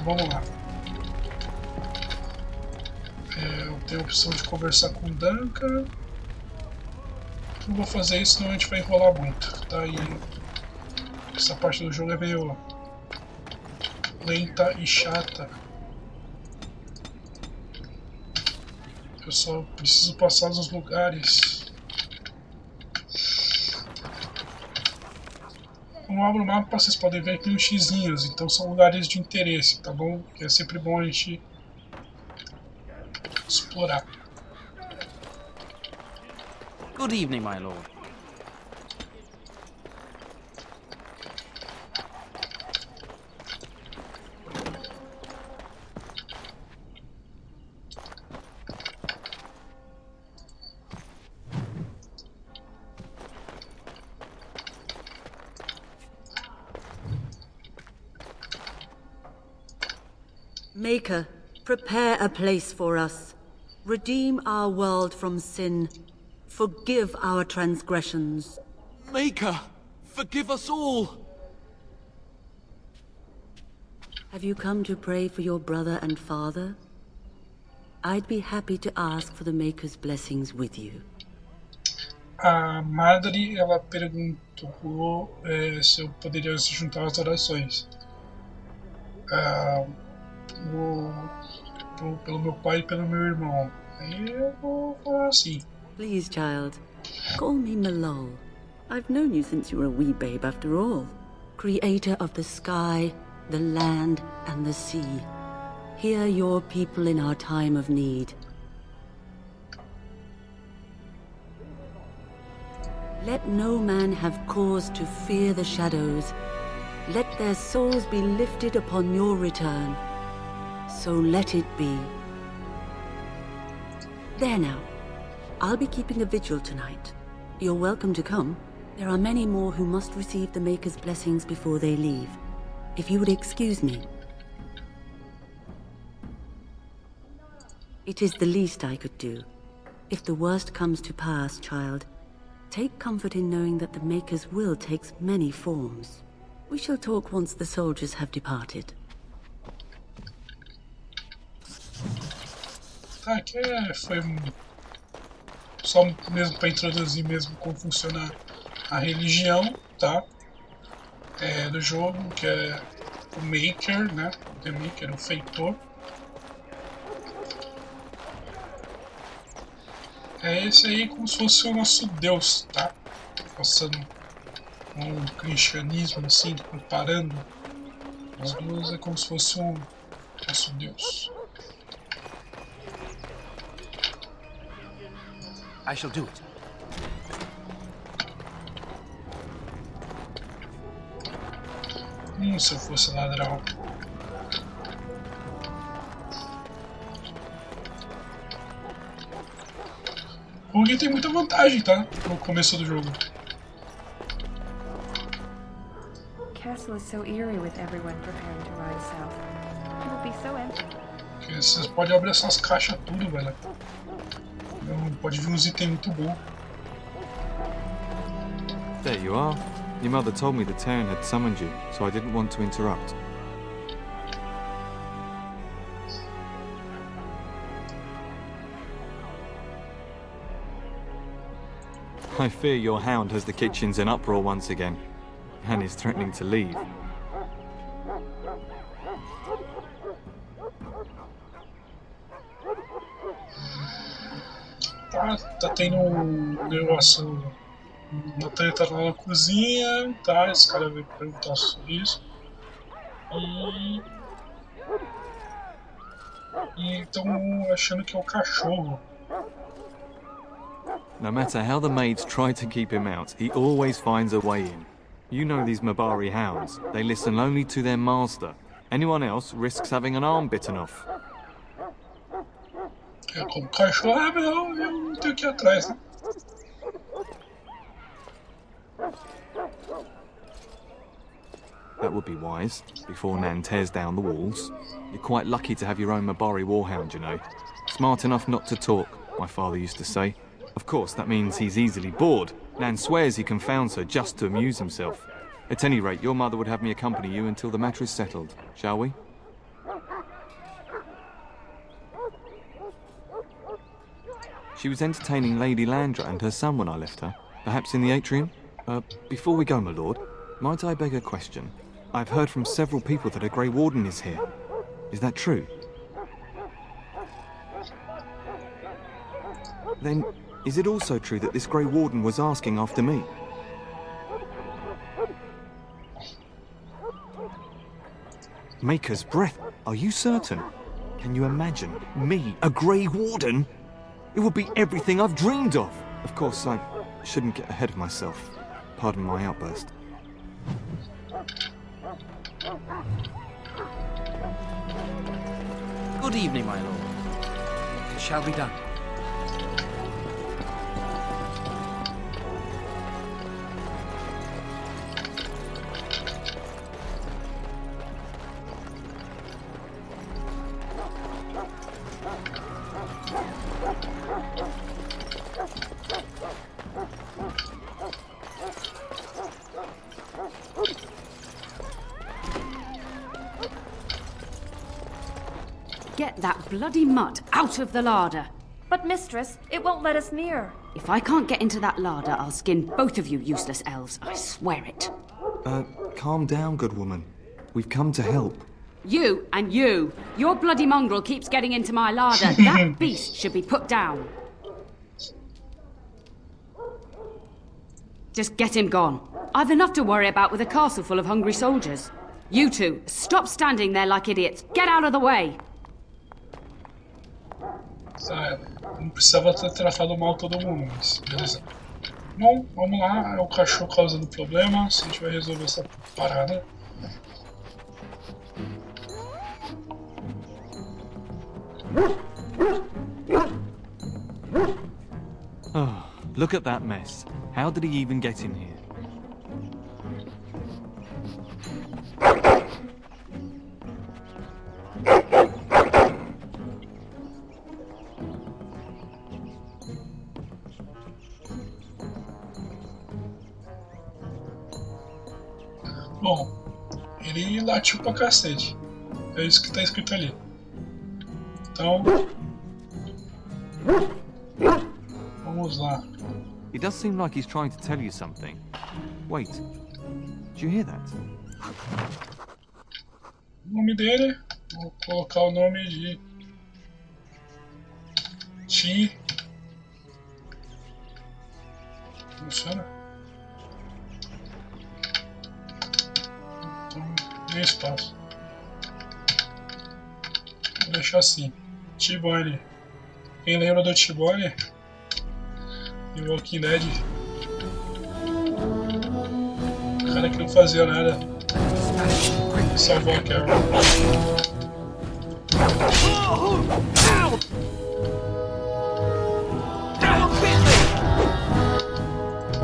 Então vamos lá. Eu tenho a opção de conversar com o Duncan. Não vou fazer isso, senão a gente vai enrolar muito, tá? E essa parte do jogo é meio lenta e chata. Eu só preciso passar nos lugares. Quando eu abro o mapa, vocês podem ver que tem uns xizinhos, então são lugares de interesse, tá bom? Que é sempre bom a gente explorar. Good evening, my lord. Maker, prepare a place for us. Redeem our world from sin. Forgive our transgressions. Maker, forgive us all! Have you come to pray for your brother and father? I'd be happy to ask for the Maker's blessings with you. A Madre, ela perguntou se eu poderia se juntar às orações. Pelo meu pai e pelo meu irmão. Aí eu vou falar assim. Please, child. Call me Malol. I've known you since you were a wee babe after all. Creator of the sky, the land, and the sea. Hear your people in our time of need. Let no man have cause to fear the shadows. Let their souls be lifted upon your return. So let it be. There now. I'll be keeping a vigil tonight. You're welcome to come. There are many more who must receive the Maker's blessings before they leave. If you would excuse me. It is the least I could do. If the worst comes to pass, child, take comfort in knowing that the Maker's will takes many forms. We shall talk once the soldiers have departed. Tá, aqui foi só mesmo para introduzir mesmo como funciona a religião, tá? Do jogo, que é o Maker, né? The Maker, o feitor. Esse aí como se fosse o nosso Deus, tá? Passando um cristianismo assim, comparando as duas, é como se fosse o nosso Deus. I shall do it. Se eu fosse ladrão. O Gui tem muita vantagem, tá? No começo do jogo. The castle is so eerie with everyone preparing to ride south. It will be so empty. Porque vocês podem abrir essas caixas tudo, velho. Pode vir uns itens muito bons. There you are. Your mother told me the town had summoned you, so I didn't want to interrupt. I fear your hound has the kitchens in uproar once again, and is threatening to leave. Tá tendo um negócio, uma treta lá na cozinha, tá? Esse cara veio perguntar sobre isso. E estão achando que é o cachorro. No matter how the maids try to keep him out, he always finds a way in. You know these Mabari hounds. They listen only to their master. Anyone else risks having an arm bitten off. É como cachorro, eu não tenho que ir atrás, né? That would be wise, before Nan tears down the walls. You're quite lucky to have your own Mabari warhound, you know. Smart enough not to talk, my father used to say. Of course, that means he's easily bored. Nan swears he confounds her just to amuse himself. At any rate, your mother would have me accompany you until the matter is settled, shall we? She was entertaining Lady Landra and her son when I left her. Perhaps in the atrium? Before we go, my lord, might I beg a question? I've heard from several people that a Gray Warden is here. Is that true? Then, is it also true that this Gray Warden was asking after me? Maker's breath, are you certain? Can you imagine me, a Gray Warden? It would be everything I've dreamed of. Of course, I shouldn't get ahead of myself. Pardon my outburst. Good evening, my lord. It shall be done. Get that bloody mutt out of the larder. But mistress, it won't let us near. If I can't get into that larder, I'll skin both of you useless elves. I swear it. Calm down, good woman. We've come to help. You and you. Your bloody mongrel keeps getting into my larder. That beast should be put down. Just get him gone. I've enough to worry about with a castle full of hungry soldiers. You two, stop standing there like idiots. Get out of the way. Não precisava ter tratado mal todo mundo, mas beleza. Bom, vamos lá, é o cachorro causando problema, a gente vai resolver essa parada. Oh, look at that mess. How did he even get in here? Bom, ele latiu pra cacete. É isso que tá escrito ali. Então, vamos lá. It does seem like he's trying to tell you something. Wait, did you hear that? O nome dele, vou colocar o nome de Ti. Funciona? Então, tem espaço. Vou deixar assim. T-Bone. Quem lembra do T-Bone? E o Walking Dead. O cara que não fazia nada. Salvou a Carol.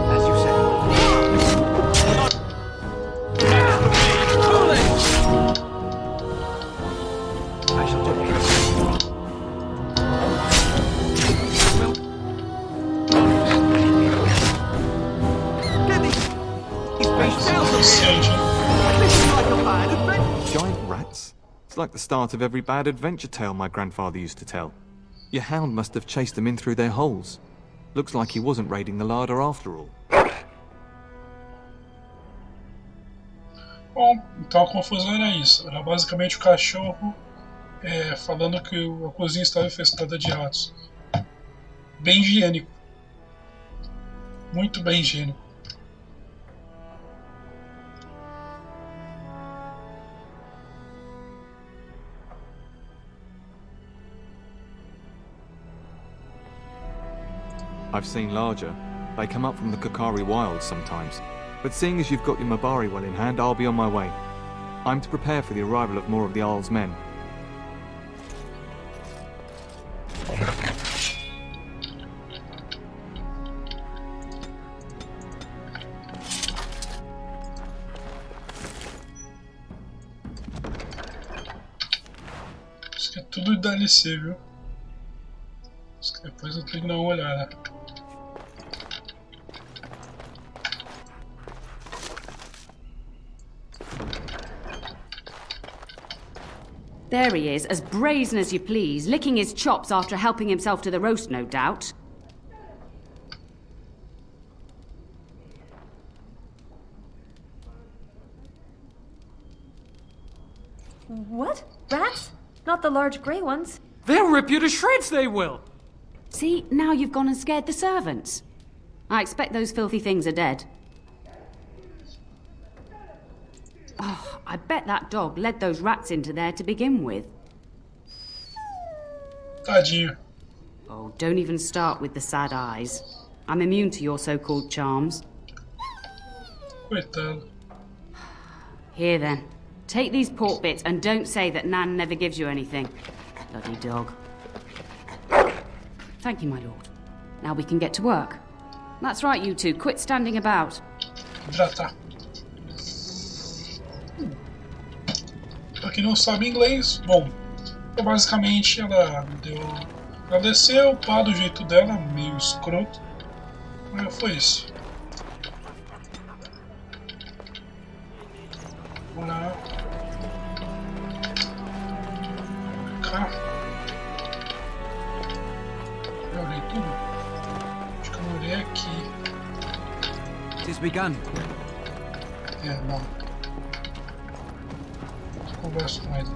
As you say. I shall do it. Giant rats? It's like the start of every bad adventure tale my grandfather used to tell. Your hound must have chased them in through their holes. Looks like he wasn't raiding the larder after all. Bom, então a confusão era isso. Era basicamente o cachorro falando que a cozinha estava infestada de ratos. Bem higiênico. Muito bem higiênico. I've seen larger. They come up from the Kokari wilds sometimes. But seeing as you've got your Mabari well in hand, I'll be on my way. I'm to prepare for the arrival of more of the Isle's men. Isso aqui é tudo DLC, viu? Isso que depois eu tenho que dar uma olhada. There he is, as brazen as you please, licking his chops after helping himself to the roast, no doubt. What? Rats? Not the large grey ones. They'll rip you to shreds, they will! See, now you've gone and scared the servants. I expect those filthy things are dead. Oh, I bet that dog led those rats into there to begin with. Tadinho. Oh, don't even start with the sad eyes. I'm immune to your so-called charms. Coitado. Here then, take these pork bits and don't say that Nan never gives you anything. Bloody dog. Thank you, my lord. Now we can get to work. That's right, you two. Quit standing about. Hidratar. Pra quem não sabe inglês, bom, basicamente ela deu. Ela desceu, pá, do jeito dela, meio escroto. Mas foi isso. Vamos lá. Cá. Eu olhei tudo? Acho que eu olhei aqui. It is begun. É, não. Converso com ele.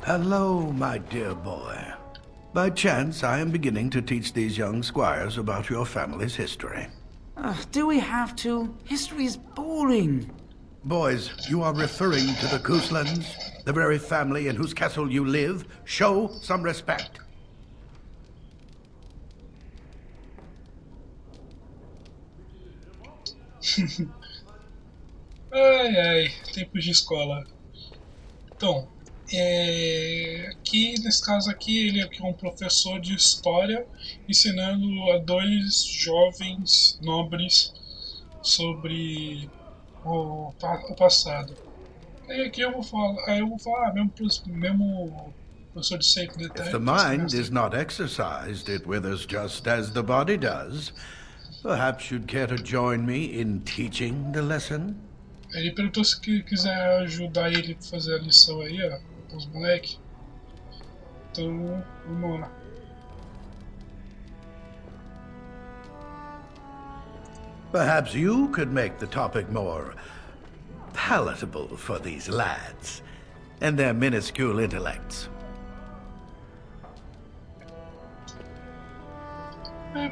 Hello, my dear boy. By chance, I am beginning to teach these young squires about your family's history. Do we have to? History is boring. Boys, you are referring to the Couslands, the very family in whose castle you live. Show some respect. Ai, ai, tempos de escola. Então, aqui nesse caso aqui ele é um professor de história ensinando a dois jovens nobres sobre o passado. Aí aqui eu vou falar mesmo professor de sempre. If the mind is not exercised, it withers just as the body does. Perhaps you'd care to join me in teaching the lesson? Ele perguntou se quiser ajudar ele a fazer a lição aí, ó, com os moleques. Então, vamos lá. Perhaps you could make the topic more palatable for these lads and their minuscule intellects.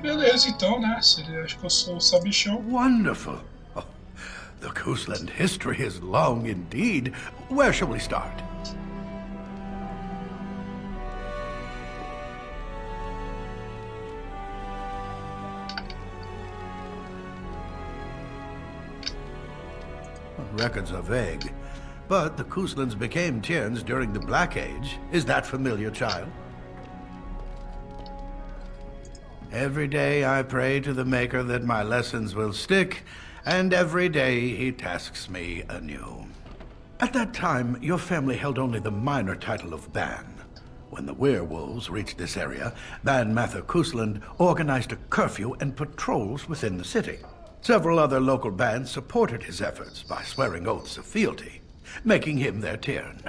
Beleza, então, né? Acho que eu sou o sabichão. Wonderful. Oh, the Cousland history is long indeed. Where shall we start? Records are vague, but the Couslands became Tierns during the Black Age. Is that familiar, child? Every day I pray to the Maker that my lessons will stick, and every day he tasks me anew. At that time, your family held only the minor title of Ban. When the werewolves reached this area, Ban Mather Cousland organized a curfew and patrols within the city. Several other local bands supported his efforts by swearing oaths of fealty, making him their Tiern.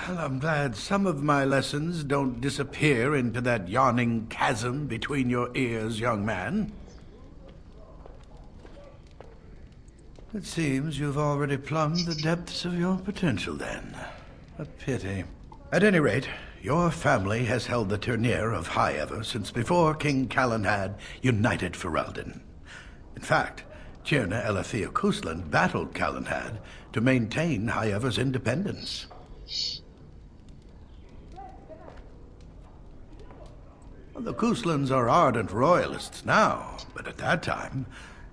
Well, I'm glad some of my lessons don't disappear into that yawning chasm between your ears, young man. It seems you've already plumbed the depths of your potential, then. A pity. At any rate, your family has held the tournure of High Ever since before King Calenhad united Ferelden. In fact, Tierna Elethea Cousland battled Calenhad to maintain High Ever's independence. The Couslands are ardent royalists now, but at that time,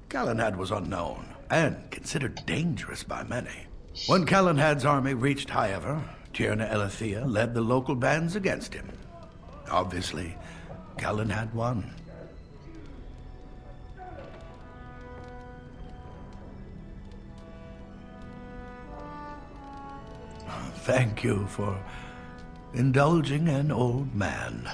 Calenhad was unknown and considered dangerous by many. When Calenhad's army reached High Ever, Tierna Elethea led the local bands against him. Obviously, Calenhad won. thank you for indulging an old man.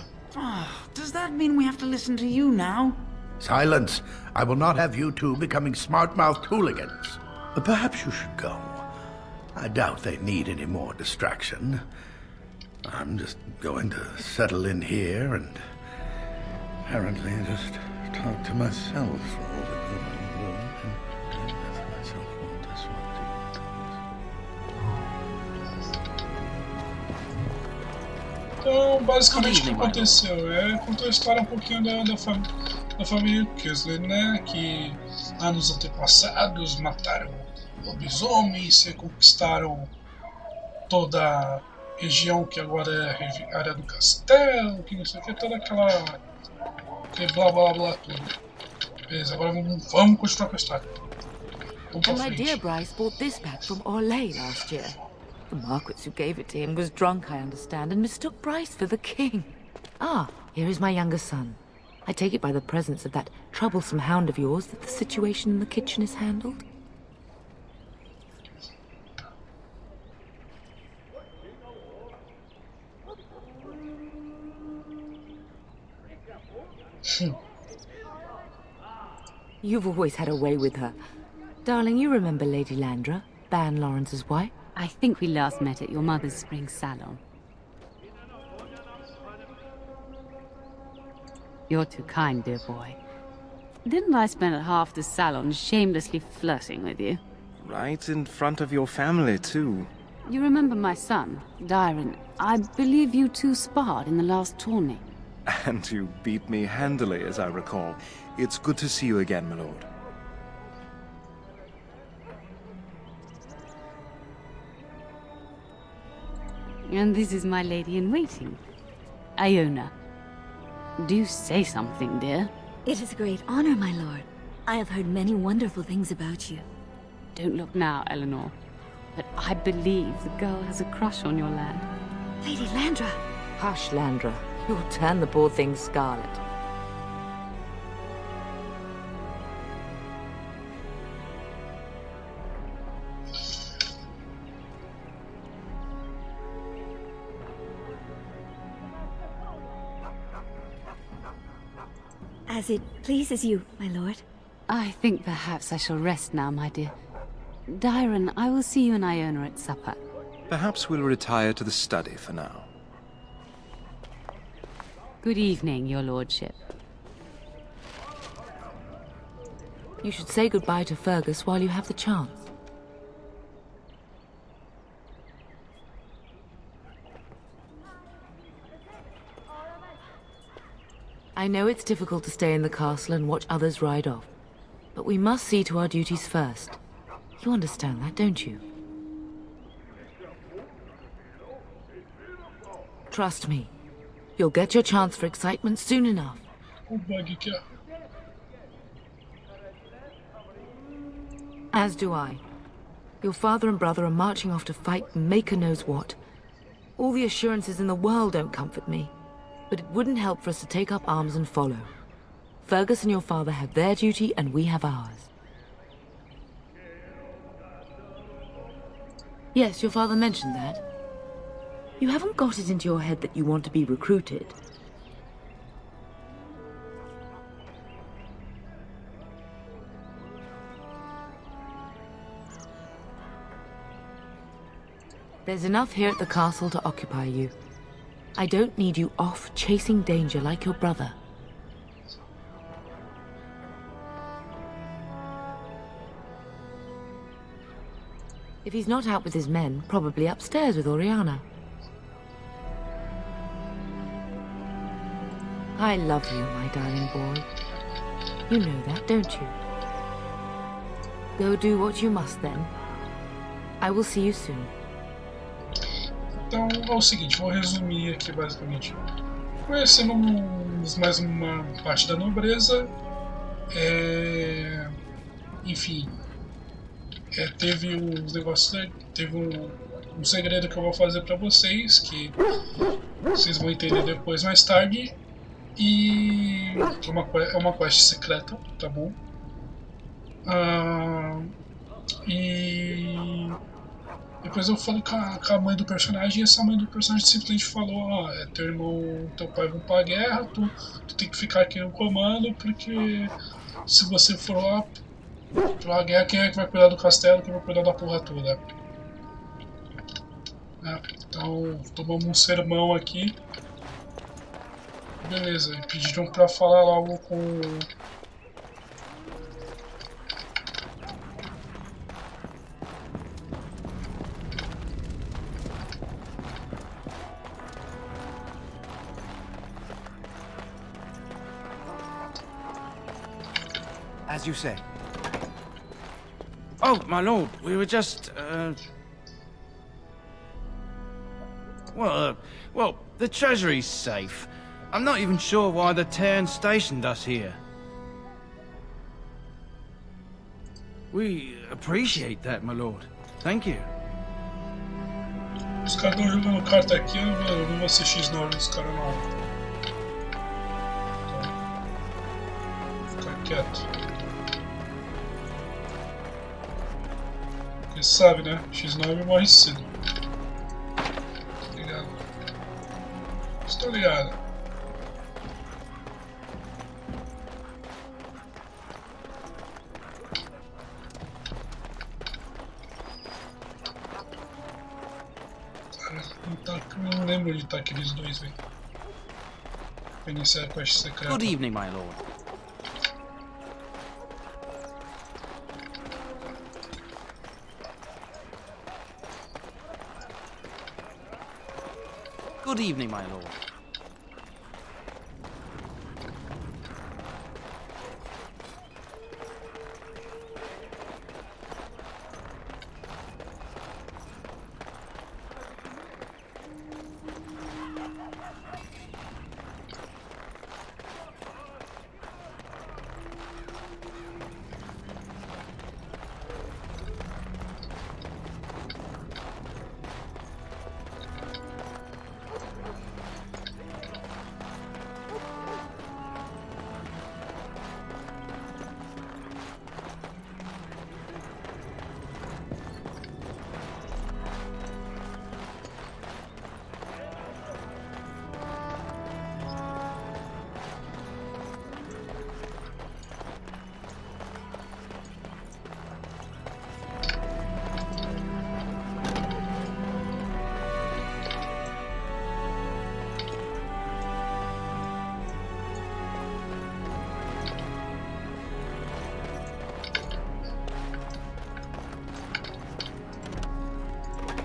Does that mean we have to listen to you now? Silence! I will not have you two becoming smart-mouthed hooligans. Perhaps you should go. I doubt they need any more distraction. I'm just going to settle in here and apparently just talk to myself. Então, basicamente, o que aconteceu? Contou a história um pouquinho da família Kingsley, né? Que anos antepassados mataram lobisomens, reconquistaram toda a região que agora é a área do castelo, que não sei o que, toda aquele blá blá blá tudo. Beleza, agora vamos continuar com a história. Vamos pra And my frente. dear Bryce bought this back from Orlais last year. The Marquess who gave it to him was drunk, I understand, and mistook Bryce for the king. Ah, here is my younger son. I take it by the presence of that troublesome hound of yours that the situation in the kitchen is handled? You've always had a way with her. Darling, you remember Lady Landra, Ban Lawrence's wife? I think we last met at your mother's spring salon. You're too kind, dear boy. Didn't I spend half the salon shamelessly flirting with you? Right in front of your family, too. You remember my son, Dyron. I believe you two sparred in the last tourney. And you beat me handily, as I recall. It's good to see you again, my lord. And this is my lady-in-waiting, Iona. Do say something, dear. It is a great honor, my lord. I have heard many wonderful things about you. Don't look now, Eleanor. But I believe the girl has a crush on your lad. Lady Landra! Hush, Landra. You'll turn the poor thing scarlet. As it pleases you, my lord. I think perhaps I shall rest now, my dear. Dyron, I will see you and Iona at supper. Perhaps we'll retire to the study for now. Good evening, your lordship. You should say goodbye to Fergus while you have the chance. I know it's difficult to stay in the castle and watch others ride off, but we must see to our duties first. You understand that, don't you? Trust me. You'll get your chance for excitement soon enough. O bug aqui, ó. As do I. Your father and brother are marching off to fight Maker knows what. All the assurances in the world don't comfort me, but it wouldn't help for us to take up arms and follow. Fergus and your father have their duty and we have ours. Yes, your father mentioned that. You haven't got it into your head that you want to be recruited. There's enough here at the castle to occupy you. I don't need you off chasing danger like your brother. If he's not out with his men, probably upstairs with Oriana. I love you, my darling boy. You know that, don't you? Go do what you must then. I will see you soon. Então é o seguinte, vou resumir aqui basicamente. Conhecemos mais uma parte da nobreza. Enfim, teve uns negócios, teve um segredo que eu vou fazer pra vocês, que vocês vão entender depois mais tarde. E é uma quest secreta, tá bom? Depois eu falo com a mãe do personagem e essa mãe do personagem simplesmente falou, ó, teu irmão, teu pai vão pra guerra, tu tem que ficar aqui no comando, porque se você for lá pra guerra, quem é que vai cuidar do castelo, quem vai cuidar da porra toda? Então, tomamos um sermão aqui. Beleza, pediram pra falar logo com... As you say. Oh, my lord, we were just, Well, the treasury's safe. I'm not even sure why the Terran stationed us here. We appreciate that, my lord. Thank you. Os caras estão jogando carta aqui, eu não vou ser X9 dos caras não. Vou ficar quieto. Porque sabe, né? X9 morre cedo. Tá ligado? Estou ligado. Não lembro de estar aqueles dois, velho. Pra iniciar a quest secreta. Good evening, my lord. Good evening, my lord.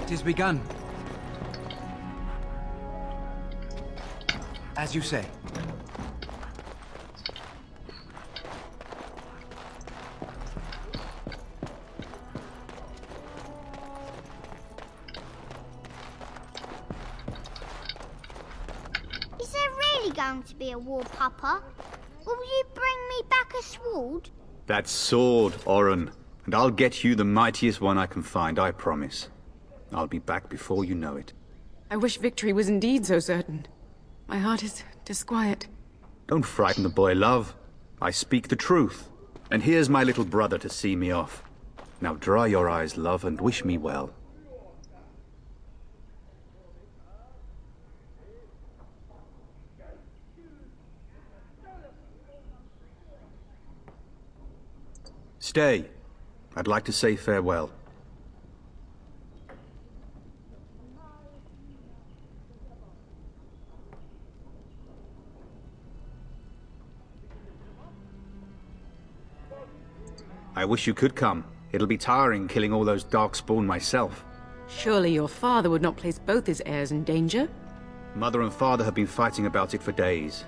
It is begun. As you say. Is there really going to be a war, Papa? Will you bring me back a sword? That sword, Oren. And I'll get you the mightiest one I can find, I promise. I'll be back before you know it. I wish victory was indeed so certain. My heart is disquiet. Don't frighten the boy, love. I speak the truth. And here's my little brother to see me off. Now dry your eyes, love, and wish me well. Stay. I'd like to say farewell. I wish you could come. It'll be tiring killing all those darkspawn myself. Surely your father would not place both his heirs in danger? Mother and father have been fighting about it for days.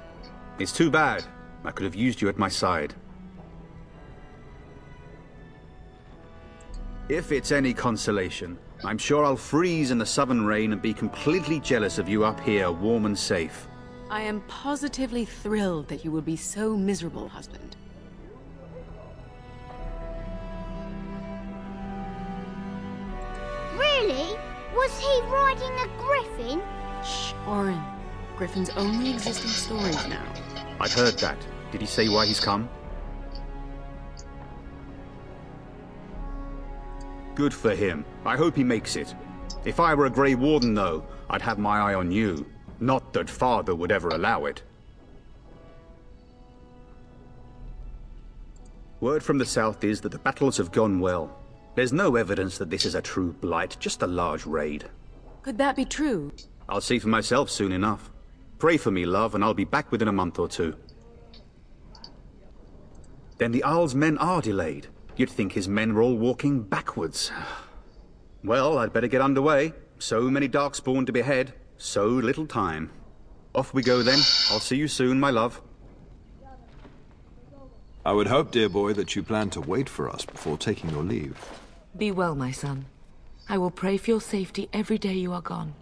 It's too bad. I could have used you at my side. If it's any consolation, I'm sure I'll freeze in the southern rain and be completely jealous of you up here, warm and safe. I am positively thrilled that you would be so miserable, husband. Really? Was he riding a griffin? Shh, Oren. Griffins only exist in stories now. I've heard that. Did he say why he's come? Good for him. I hope he makes it. If I were a Grey Warden, though, I'd have my eye on you. Not that Father would ever allow it. Word from the south is that the battles have gone well. There's no evidence that this is a true blight, just a large raid. Could that be true? I'll see for myself soon enough. Pray for me, love, and I'll be back within a month or two. Then the Isle's men are delayed. You'd think his men were all walking backwards. Well, I'd better get underway. So many Darkspawn to behead, so little time. Off we go then. I'll see you soon, my love. I would hope, dear boy, that you plan to wait for us before taking your leave. Be well, my son. I will pray for your safety every day you are gone.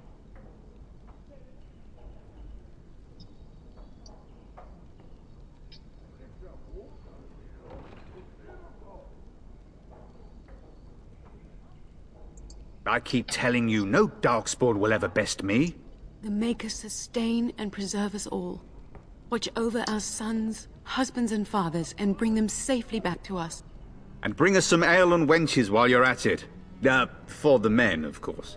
I keep telling you, no Darkspawn will ever best me. The Maker sustain and preserve us all. Watch over our sons, husbands and fathers, and bring them safely back to us. And bring us some ale and wenches while you're at it. For the men, of course.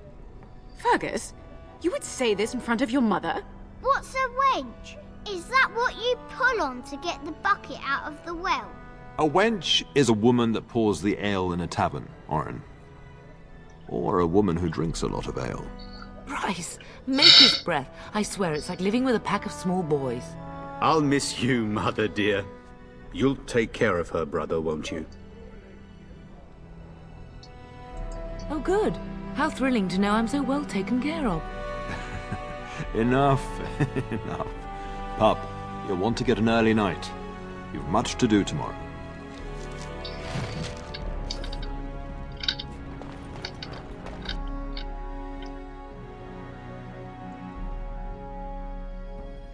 Fergus, you would say this in front of your mother? What's a wench? Is that what you pull on to get the bucket out of the well? A wench is a woman that pours the ale in a tavern, Oren. Or a woman who drinks a lot of ale. Bryce, make his breath. I swear it's like living with a pack of small boys. I'll miss you, Mother dear. You'll take care of her, brother, won't you? Oh, good. How thrilling to know I'm so well taken care of. Enough, enough. Pup, you'll want to get an early night. You've much to do tomorrow.